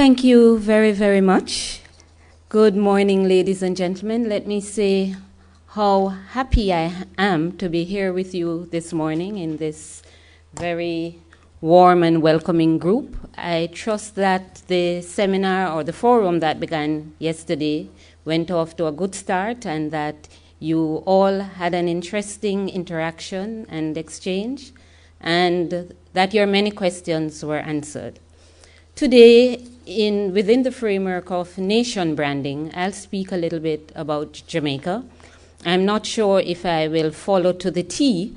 Thank you very, very much. Good morning, ladies and gentlemen. Let me say how happy I am to be here with you this morning in this very warm and welcoming group. I trust that the seminar or the forum that began yesterday went off to a good start and that you all had an interesting interaction and exchange and that your many questions were answered. Today, within the framework of nation branding, I'll speak a little bit about Jamaica. I'm not sure if I will follow to the T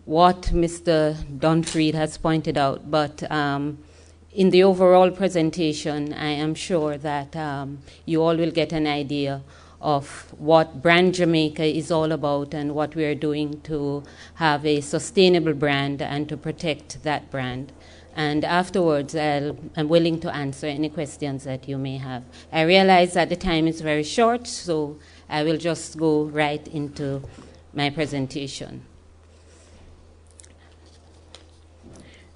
what Mr. Dunfried has pointed out, but in the overall presentation, I am sure that you all will get an idea of what Brand Jamaica is all about and what we are doing to have a sustainable brand and to protect that brand. And afterwards, I'm willing to answer any questions that you may have. I realize that the time is very short, so I will just go right into my presentation.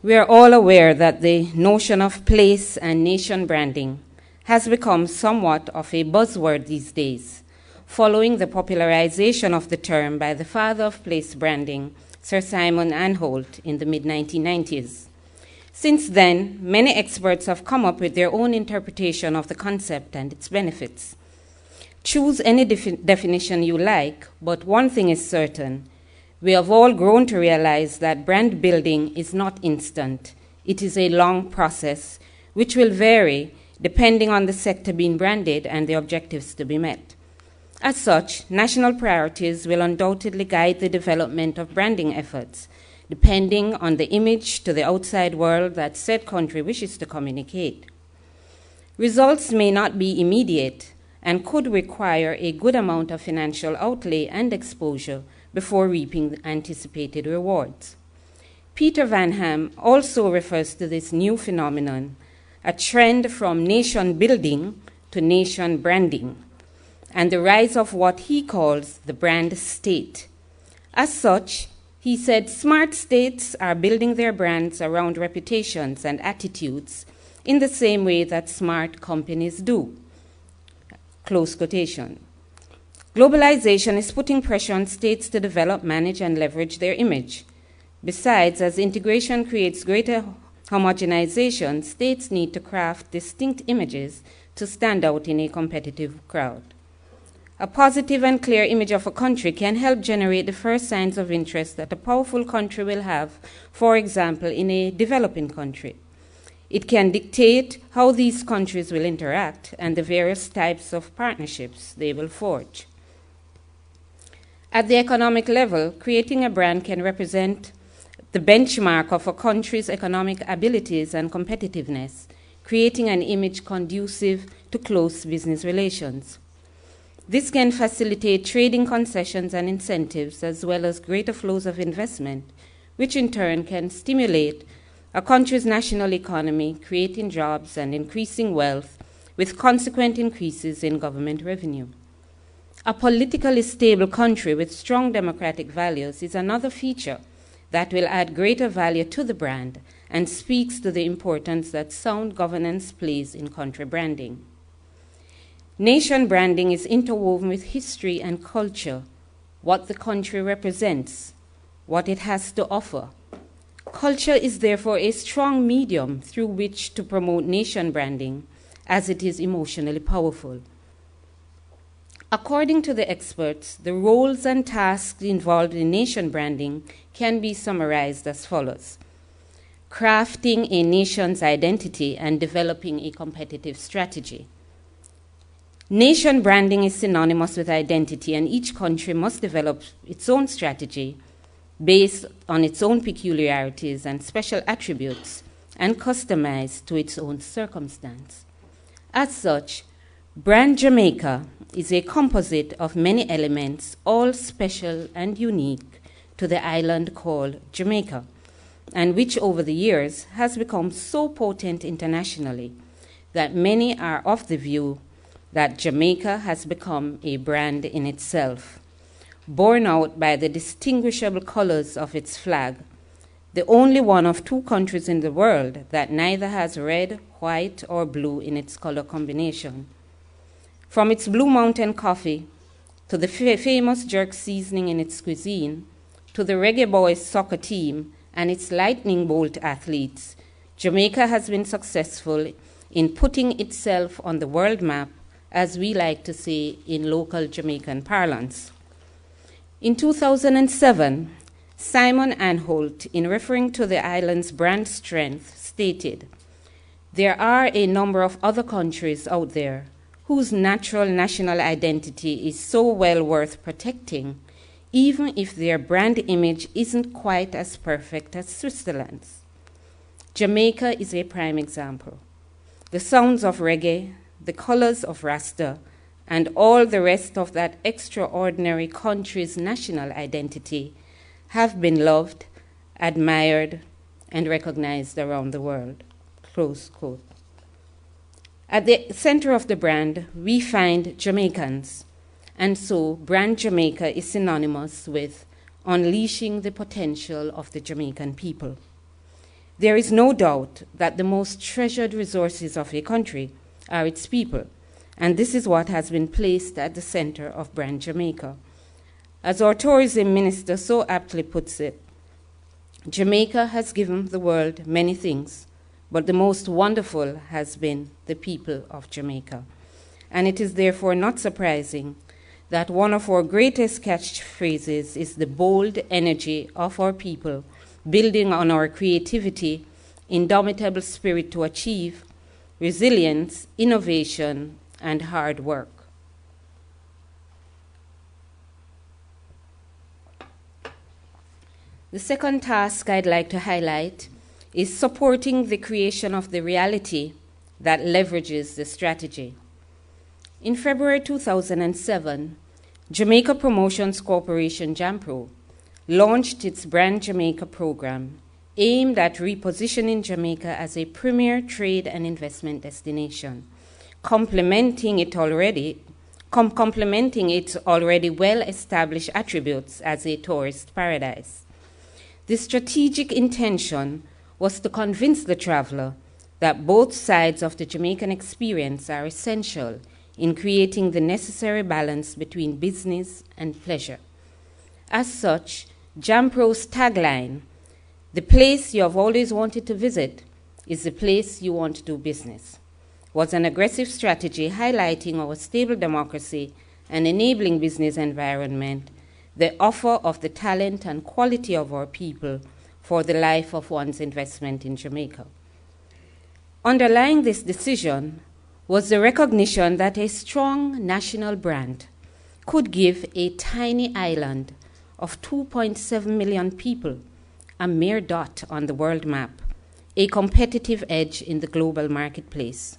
We are all aware that the notion of place and nation branding has become somewhat of a buzzword these days, following the popularization of the term by the father of place branding, Sir Simon Anholt, in the mid-1990s. Since then, many experts have come up with their own interpretation of the concept and its benefits. Choose any definition you like, but one thing is certain. We have all grown to realize that brand building is not instant. It is a long process, which will vary depending on the sector being branded and the objectives to be met. As such, national priorities will undoubtedly guide the development of branding efforts, depending on the image to the outside world that said country wishes to communicate. Results may not be immediate and could require a good amount of financial outlay and exposure before reaping the anticipated rewards. Peter Van Ham also refers to this new phenomenon, a trend from nation building to nation branding, and the rise of what he calls the brand state. As such, he said smart states are building their brands around reputations and attitudes in the same way that smart companies do. Close quotation. Globalization is putting pressure on states to develop, manage, and leverage their image. Besides, as integration creates greater homogenization, states need to craft distinct images to stand out in a competitive crowd. A positive and clear image of a country can help generate the first signs of interest that a powerful country will have, for example, in a developing country. It can dictate how these countries will interact and the various types of partnerships they will forge. At the economic level, creating a brand can represent the benchmark of a country's economic abilities and competitiveness, creating an image conducive to close business relations. This can facilitate trading concessions and incentives, as well as greater flows of investment, which in turn can stimulate a country's national economy, creating jobs and increasing wealth, with consequent increases in government revenue. A politically stable country with strong democratic values is another feature that will add greater value to the brand and speaks to the importance that sound governance plays in country branding. Nation branding is interwoven with history and culture, what the country represents, what it has to offer. Culture is therefore a strong medium through which to promote nation branding, as it is emotionally powerful. According to the experts, the roles and tasks involved in nation branding can be summarized as follows: crafting a nation's identity and developing a competitive strategy. Nation branding is synonymous with identity, and each country must develop its own strategy based on its own peculiarities and special attributes and customized to its own circumstance. As such, Brand Jamaica is a composite of many elements, all special and unique to the island called Jamaica, and which over the years has become so potent internationally that many are of the view that Jamaica has become a brand in itself, borne out by the distinguishable colors of its flag, the only one of two countries in the world that neither has red, white, or blue in its color combination. From its Blue Mountain coffee, to the famous jerk seasoning in its cuisine, to the Reggae Boys soccer team and its lightning bolt athletes, Jamaica has been successful in putting itself on the world map, as we like to say in local Jamaican parlance. In 2007, Simon Anholt, in referring to the island's brand strength, stated, "There are a number of other countries out there whose natural national identity is so well worth protecting, even if their brand image isn't quite as perfect as Switzerland's. Jamaica is a prime example. The sounds of reggae, the colors of Rasta, and all the rest of that extraordinary country's national identity have been loved, admired, and recognized around the world." Close quote. At the center of the brand, we find Jamaicans, and so brand Jamaica is synonymous with unleashing the potential of the Jamaican people. There is no doubt that the most treasured resources of a country are its people, and this is what has been placed at the center of brand Jamaica. As our tourism minister so aptly puts it, Jamaica has given the world many things, but the most wonderful has been the people of Jamaica. And it is therefore not surprising that one of our greatest catchphrases is the bold energy of our people, building on our creativity, indomitable spirit to achieve, resilience, innovation, and hard work. The second task I'd like to highlight is supporting the creation of the reality that leverages the strategy. In February 2007, Jamaica Promotions Corporation, JAMPRO, launched its Brand Jamaica program aimed at repositioning Jamaica as a premier trade and investment destination, complementing its already well-established attributes as a tourist paradise. The strategic intention was to convince the traveler that both sides of the Jamaican experience are essential in creating the necessary balance between business and pleasure. As such, JAMPRO's tagline, "The place you have always wanted to visit is the place you want to do business," was an aggressive strategy highlighting our stable democracy and enabling business environment, the offer of the talent and quality of our people for the life of one's investment in Jamaica. Underlying this decision was the recognition that a strong national brand could give a tiny island of 2.7 million people, a mere dot on the world map, a competitive edge in the global marketplace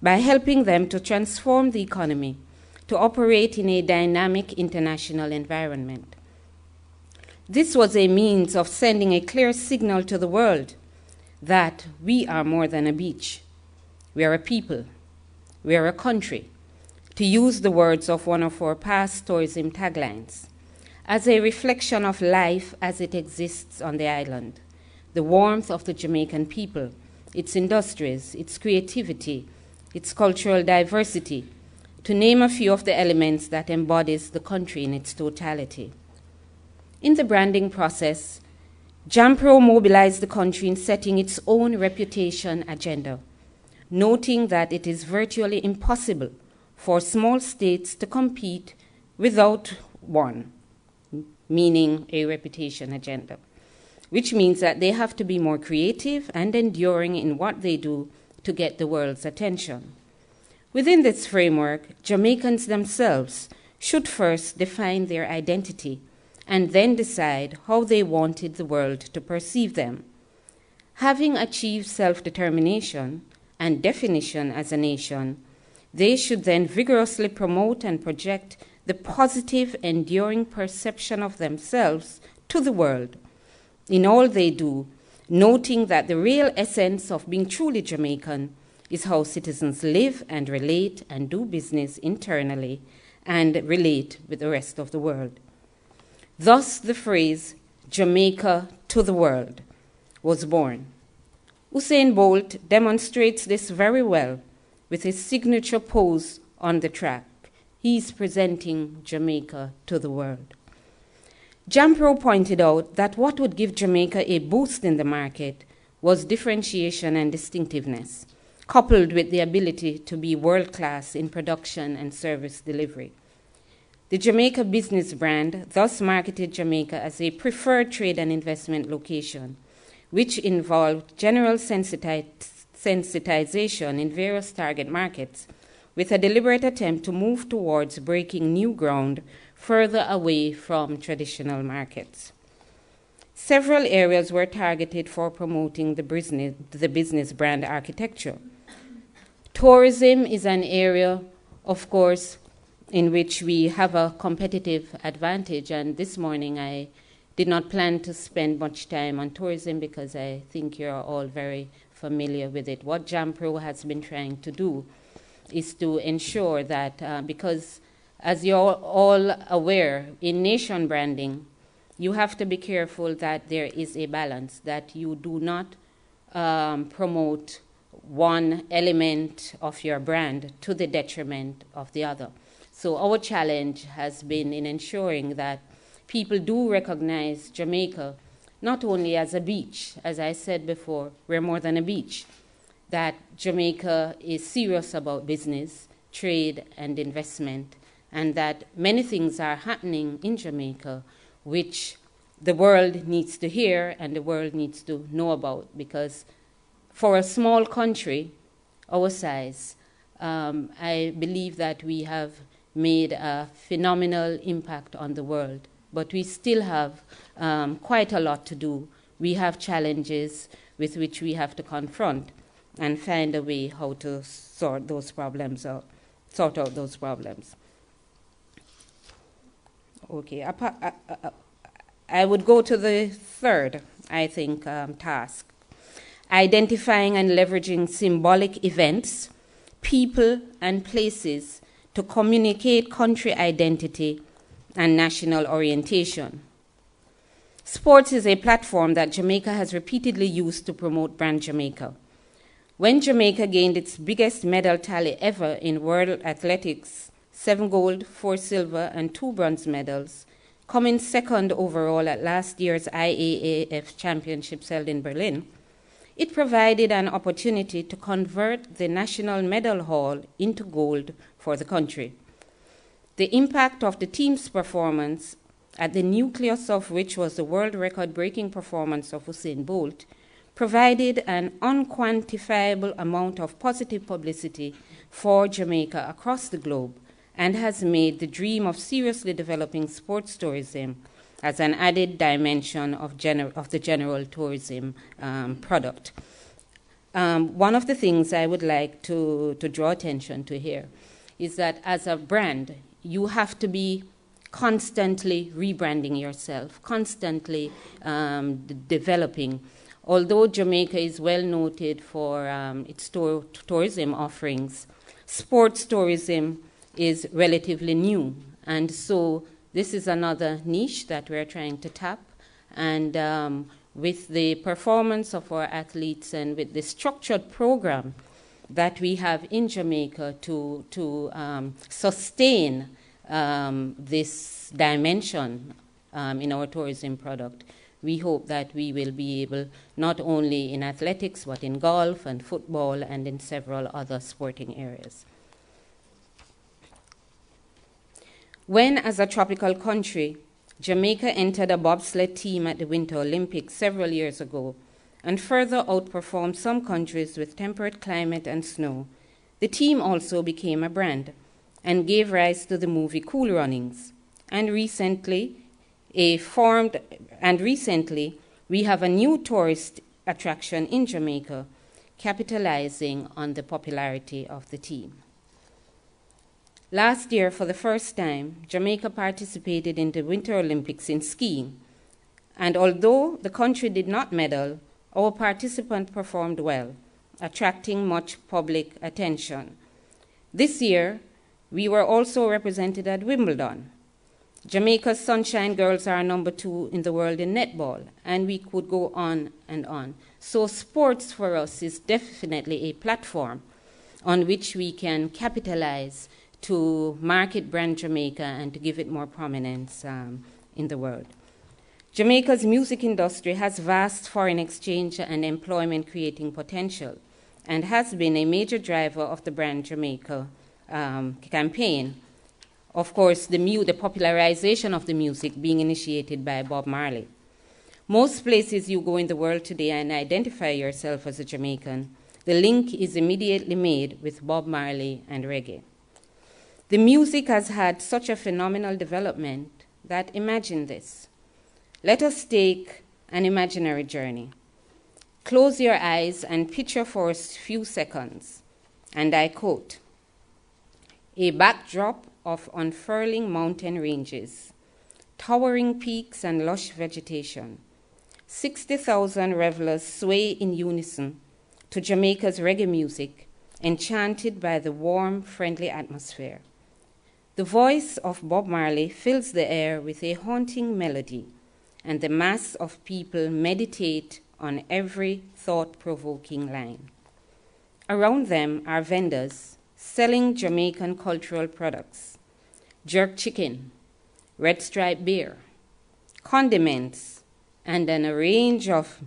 by helping them to transform the economy to operate in a dynamic international environment. This was a means of sending a clear signal to the world that we are more than a beach. We are a people. We are a country, to use the words of one of our past tourism taglines, as a reflection of life as it exists on the island, the warmth of the Jamaican people, its industries, its creativity, its cultural diversity, to name a few of the elements that embodies the country in its totality. In the branding process, JAMPRO mobilized the country in setting its own reputation agenda, noting that it is virtually impossible for small states to compete without one, meaning a reputation agenda, which means that they have to be more creative and enduring in what they do to get the world's attention. Within this framework, Jamaicans themselves should first define their identity and then decide how they wanted the world to perceive them. Having achieved self-determination and definition as a nation, they should then vigorously promote and project the positive, enduring perception of themselves to the world in all they do, noting that the real essence of being truly Jamaican is how citizens live and relate and do business internally and relate with the rest of the world. Thus the phrase, Jamaica to the world, was born. Usain Bolt demonstrates this very well with his signature pose on the track. He's presenting Jamaica to the world. Jampro pointed out that what would give Jamaica a boost in the market was differentiation and distinctiveness, coupled with the ability to be world-class in production and service delivery. The Jamaica business brand thus marketed Jamaica as a preferred trade and investment location, which involved general sensitization in various target markets, with a deliberate attempt to move towards breaking new ground further away from traditional markets. Several areas were targeted for promoting the business brand architecture. Tourism is an area, of course, in which we have a competitive advantage, and this morning I did not plan to spend much time on tourism because I think you're all very familiar with it. What Jampro has been trying to do is to ensure that, because as you're all aware, in nation branding, you have to be careful that there is a balance, that you do not promote one element of your brand to the detriment of the other. So our challenge has been in ensuring that people do recognize Jamaica not only as a beach. As I said before, we're more than a beach, that Jamaica is serious about business, trade, and investment, and that many things are happening in Jamaica which the world needs to hear and the world needs to know about, because for a small country our size, I believe that we have made a phenomenal impact on the world, but we still have quite a lot to do. We have challenges with which we have to confront and find a way how to sort out those problems. Okay, I would go to the third, I think, task. Identifying and leveraging symbolic events, people, and places to communicate country identity and national orientation. Sports is a platform that Jamaica has repeatedly used to promote brand Jamaica. When Jamaica gained its biggest medal tally ever in World Athletics, 7 gold, 4 silver, and 2 bronze medals, coming second overall at last year's IAAF Championships held in Berlin, it provided an opportunity to convert the National Medal Hall into gold for the country. The impact of the team's performance, at the nucleus of which was the world record-breaking performance of Usain Bolt, provided an unquantifiable amount of positive publicity for Jamaica across the globe, and has made the dream of seriously developing sports tourism as an added dimension of the general tourism product. One of the things I would like to draw attention to here is that as a brand, you have to be constantly rebranding yourself, constantly developing. Although Jamaica is well noted for its tourism offerings, sports tourism is relatively new, and so this is another niche that we're trying to tap, and with the performance of our athletes and with the structured program that we have in Jamaica to sustain this dimension in our tourism product, we hope that we will be able, not only in athletics, but in golf and football and in several other sporting areas. When, as a tropical country, Jamaica entered a bobsled team at the Winter Olympics several years ago and further outperformed some countries with temperate climate and snow, the team also became a brand and gave rise to the movie Cool Runnings. And recently, we have a new tourist attraction in Jamaica, capitalizing on the popularity of the team. Last year, for the first time, Jamaica participated in the Winter Olympics in skiing, and although the country did not medal, our participant performed well, attracting much public attention. This year, we were also represented at Wimbledon. Jamaica's Sunshine Girls are number 2 in the world in netball, and we could go on and on. So sports for us is definitely a platform on which we can capitalize to market brand Jamaica and to give it more prominence in the world. Jamaica's music industry has vast foreign exchange and employment creating potential and has been a major driver of the brand Jamaica campaign. Of course, the popularization of the music being initiated by Bob Marley. Most places you go in the world today and identify yourself as a Jamaican, the link is immediately made with Bob Marley and reggae. The music has had such a phenomenal development that imagine this. Let us take an imaginary journey. Close your eyes and picture for a few seconds, and I quote, a backdrop of unfurling mountain ranges, towering peaks and lush vegetation. 60,000 revelers sway in unison to Jamaica's reggae music, enchanted by the warm, friendly atmosphere. The voice of Bob Marley fills the air with a haunting melody, and the mass of people meditate on every thought-provoking line. Around them are vendors selling Jamaican cultural products, jerk chicken, red stripe beer, condiments, and a range of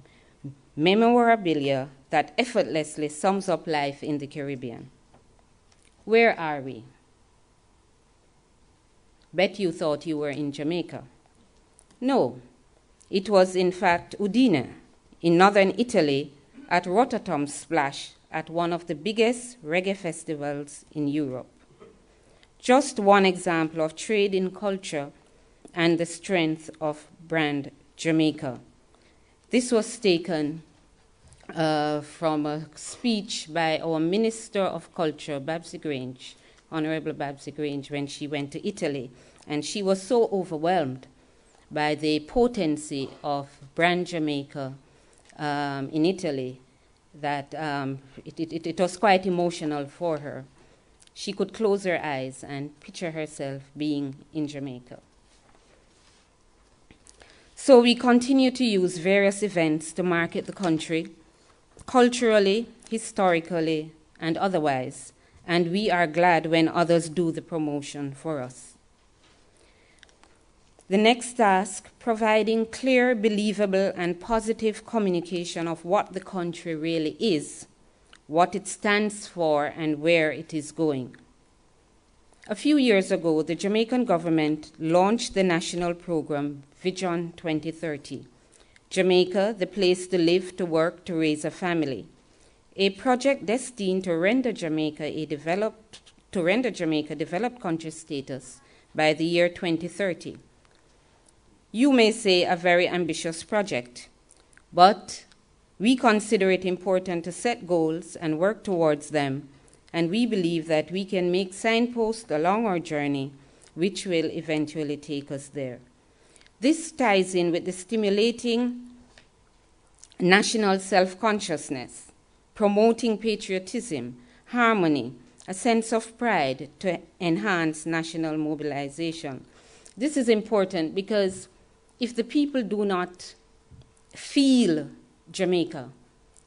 memorabilia that effortlessly sums up life in the Caribbean. Where are we? Bet you thought you were in Jamaica. No, it was in fact Udine, in northern Italy, at Rotterdam's splash at one of the biggest reggae festivals in Europe. Just one example of trade in culture and the strength of brand Jamaica. This was taken from a speech by our Minister of Culture, Babsy Grange, Honorable Babsy Grange, when she went to Italy. And she was so overwhelmed by the potency of brand Jamaica in Italy that it was quite emotional for her. She could close her eyes and picture herself being in Jamaica. So we continue to use various events to market the country, culturally, historically, and otherwise, and we are glad when others do the promotion for us. The next task, providing clear, believable, and positive communication of what the country really is, what it stands for, and where it is going. A few years ago, the Jamaican government launched the national program Vision 2030, Jamaica, the place to live, to work, to raise a family, a project destined to render Jamaica developed country status by the year 2030. You may say a very ambitious project, but we consider it important to set goals and work towards them, and we believe that we can make signposts along our journey, which will eventually take us there. This ties in with the stimulating national self-consciousness, promoting patriotism, harmony, a sense of pride to enhance national mobilization. This is important because if the people do not feel Jamaica,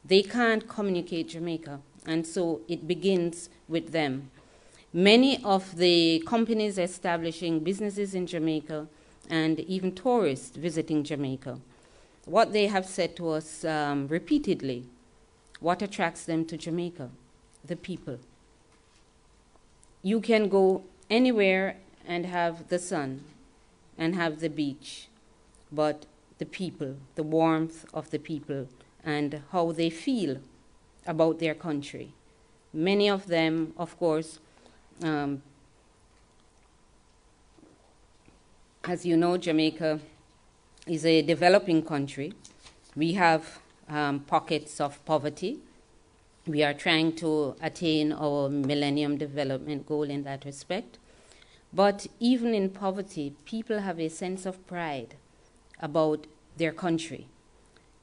they can't communicate Jamaica, and so it begins with them. Many of the companies establishing businesses in Jamaica and even tourists visiting Jamaica, what they have said to us repeatedly, what attracts them to Jamaica? The people. You can go anywhere and have the sun and have the beach, but the people, the warmth of the people, and how they feel about their country. Many of them, of course, as you know, Jamaica is a developing country. We have pockets of poverty. We are trying to attain our Millennium Development Goal in that respect. But even in poverty, people have a sense of pride about their country.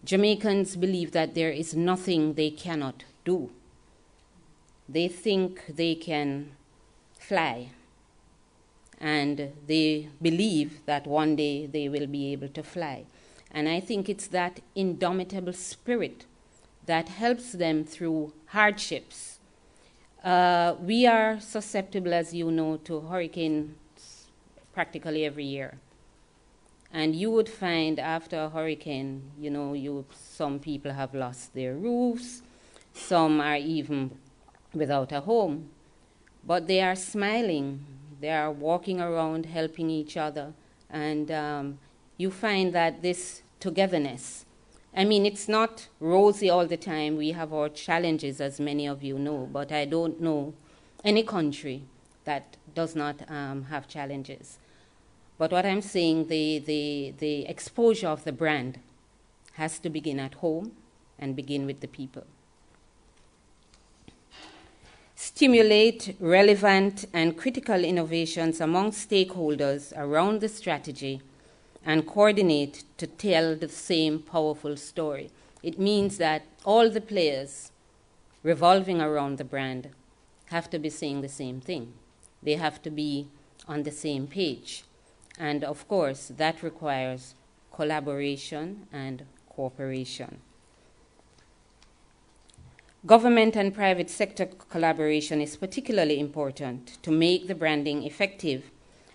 Jamaicans believe that there is nothing they cannot do. They think they can fly, and they believe that one day they will be able to fly. And I think it's that indomitable spirit that helps them through hardships. We are susceptible, as you know, to hurricanes practically every year. And you would find after a hurricane, some people have lost their roofs, some are even without a home. But they are smiling, they are walking around helping each other, and you find that this togetherness, I mean, it's not rosy all the time. We have our challenges, as many of you know, but I don't know any country that does not have challenges. But what I'm saying, the exposure of the brand has to begin at home and begin with the people. Stimulate relevant and critical innovations among stakeholders around the strategy and coordinate to tell the same powerful story. It means that all the players revolving around the brand have to be saying the same thing. They have to be on the same page. And of course, that requires collaboration and cooperation. Government and private sector collaboration is particularly important to make the branding effective,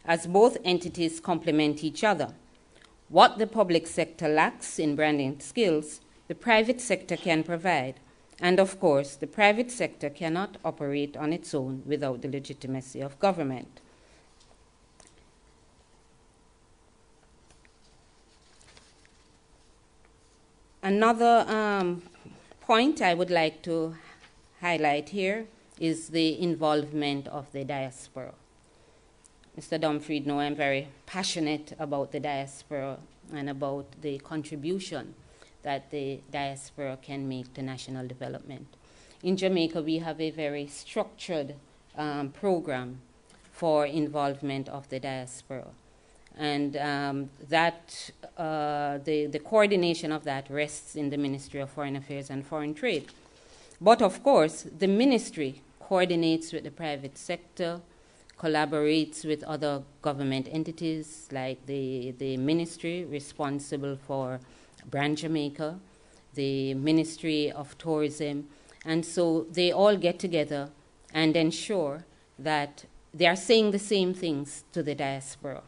as both entities complement each other. What the public sector lacks in branding skills, the private sector can provide. And of course, the private sector cannot operate on its own without the legitimacy of government. Another point I would like to highlight here is the involvement of the diaspora. Mr. Dumfried knows I'm very passionate about the diaspora and about the contribution that the diaspora can make to national development. In Jamaica, we have a very structured program for involvement of the diaspora. And the coordination of that rests in the Ministry of Foreign Affairs and Foreign Trade. But of course, the ministry coordinates with the private sector, collaborates with other government entities like the ministry responsible for Brand Jamaica, the Ministry of Tourism, and so they all get together and ensure that they are saying the same things to the diaspora.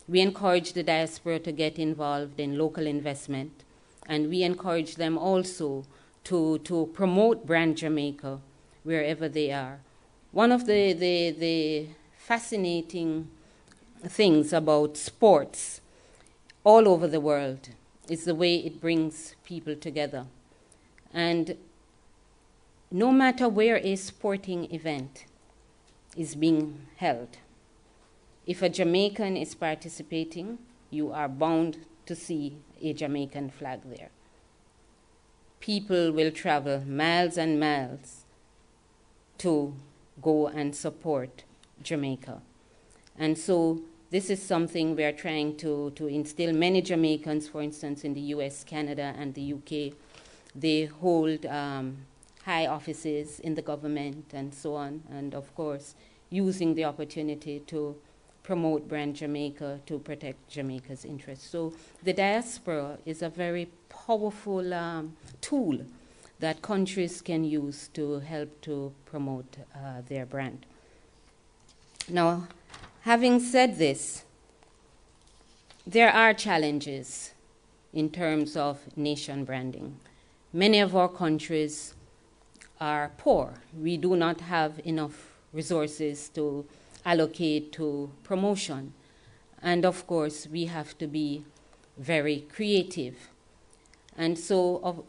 We encourage the diaspora to get involved in local investment, and we encourage them also to promote Brand Jamaica wherever they are. One of the fascinating things about sports all over the world is the way it brings people together. And no matter where a sporting event is being held, if a Jamaican is participating, you are bound to see a Jamaican flag there. People will travel miles and miles to go and support Jamaica. And so this is something we are trying to instill. Many Jamaicans, for instance, in the US, Canada, and the UK, they hold high offices in the government and so on, and of course, using the opportunity to promote Brand Jamaica, to protect Jamaica's interests. So the diaspora is a very powerful tool that countries can use to help to promote their brand. Now, having said this, there are challenges in terms of nation branding. Many of our countries are poor. We do not have enough resources to allocate to promotion. And of course, we have to be very creative. And so,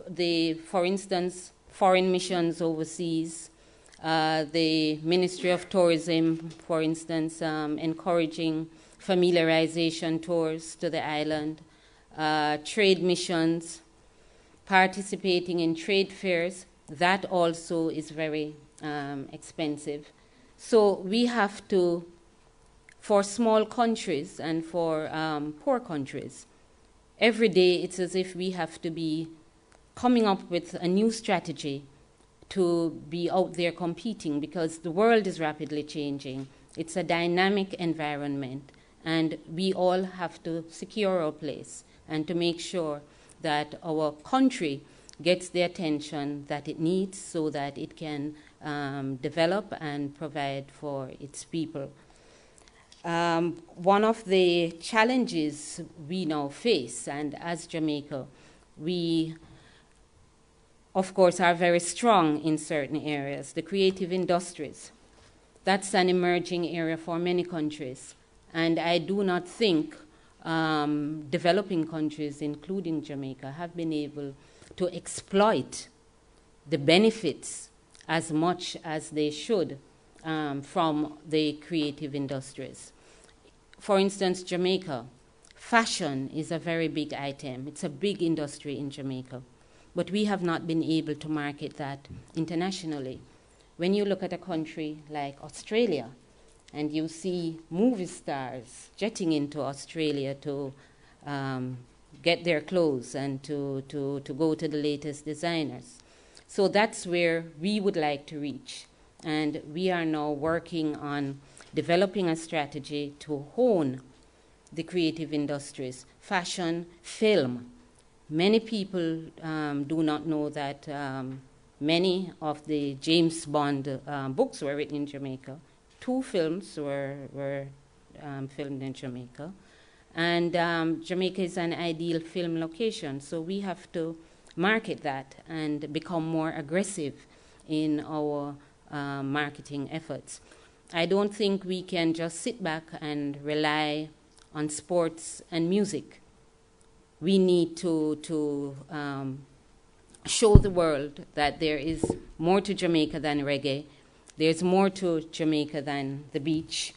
for instance, foreign missions overseas, the Ministry of Tourism, for instance, encouraging familiarization tours to the island, trade missions, participating in trade fairs, that also is very expensive. So we have to, for small countries and for poor countries, every day it's as if we have to be coming up with a new strategy to be out there competing, because the world is rapidly changing It's a dynamic environment, and we all have to secure our place and to make sure that our country gets the attention that it needs so that it can develop and provide for its people. One of the challenges we now face, and as Jamaica, we of course are very strong in certain areas, the creative industries. That's an emerging area for many countries, and I do not think developing countries, including Jamaica, have been able to exploit the benefits as much as they should from the creative industries. For instance, Jamaica, fashion is a very big item. It's a big industry in Jamaica, but we have not been able to market that internationally. When you look at a country like Australia, and you see movie stars jetting into Australia to get their clothes and to go to the latest designers. So that's where we would like to reach. And we are now working on developing a strategy to hone the creative industries, fashion, film. Many people do not know that many of the James Bond books were written in Jamaica. 2 films were filmed in Jamaica. And Jamaica is an ideal film location, so we have to market that and become more aggressive in our marketing efforts. I don't think we can just sit back and rely on sports and music. We need to show the world that there is more to Jamaica than reggae. There's more to Jamaica than the beach,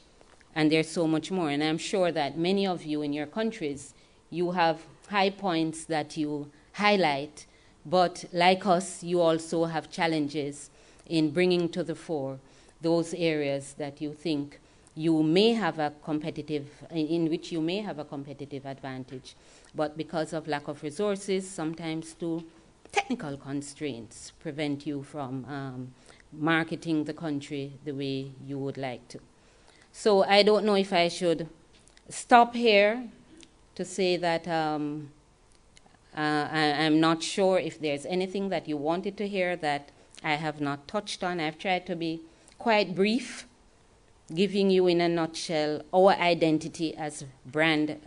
and there's so much more. And I'm sure that many of you in your countries, you have high points that you highlight, but like us, you also have challenges in bringing to the fore those areas that you think you may have a competitive, in which you may have a competitive advantage, but because of lack of resources, sometimes too, technical constraints prevent you from marketing the country the way you would like to. So I don't know if I should stop here to say that I'm not sure if there's anything that you wanted to hear that I have not touched on. I've tried to be quite brief, giving you in a nutshell our identity as brand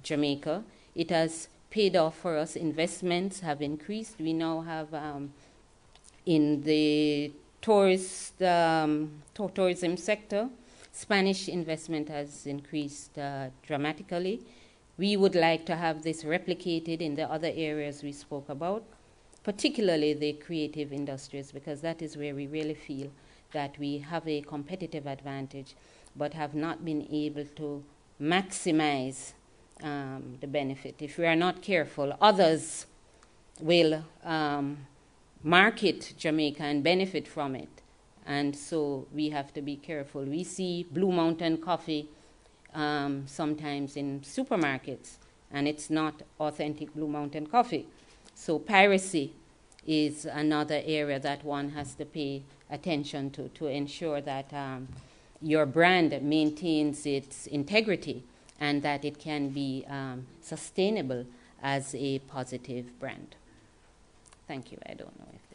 Jamaica. It has paid off for us. Investments have increased. We now have in the tourism sector, Spanish investment has increased dramatically. We would like to have this replicated in the other areas we spoke about, particularly the creative industries, because that is where we really feel that we have a competitive advantage, but have not been able to maximize the benefit. If we are not careful, others will market Jamaica and benefit from it. And so we have to be careful. We see Blue Mountain coffee sometimes in supermarkets, and it's not authentic Blue Mountain coffee. So piracy is another area that one has to pay attention to ensure that your brand maintains its integrity and that it can be sustainable as a positive brand. Thank you. I don't know if